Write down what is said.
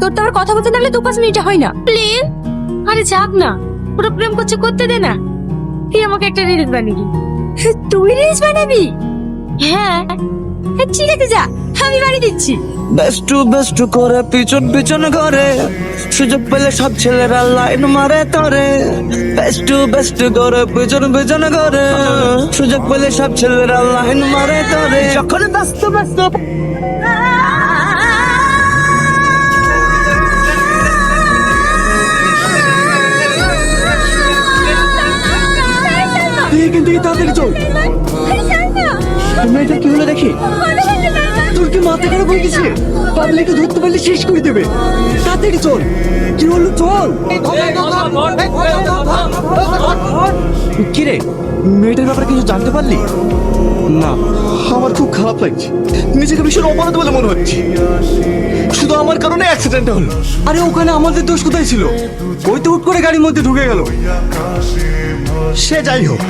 তোর তো আবার কথা বলতে লাগলে 2-5 মিনিট হয় না। প্লিজ। আরে চাপ না, পুরো প্রেম করছে, করতে দে না। তুই আমাকে একটা রিলস বানিয়ে দিবি। তুই রিলস বানাবি? হ্যাঁ ঠিক আছে, যা আমি বানিয়ে দিচ্ছি। বেস্ট করে পিছন পিছন করে, সুযোগ পেলে সব ছেলেরা লাইন মারে তরে। বেস্ট করে পিছন পিছন করে, সুযোগ পেলে সব ছেলেরা লাইন মারে তরে। যখন ব্যস্ত এখান থেকে তাড়াতাড়ি চল। মেয়েটা কি হলো দেখি। তোর কি মাথা খারাপ হয়ে গেছে? পাবলিকে ধরতে পারলে শেষ করে দেবে। তাড়াতাড়ি চল। কি হলো, চল। কি রে, মেয়েটার ব্যাপারে কিছু জানতে পারলি? না, আমার খুব খারাপ লাগছে। নিজেকে ভীষণ অপরাধ বলে মনে হচ্ছে। শুধু আমার কারণে অ্যাক্সিডেন্টটা হলো। আরে ওখানে আমাদের দোষ কোথায় ছিল? ওই তো হুট করে গাড়ির মধ্যে ঢুকে গেল। সে যাই হোক,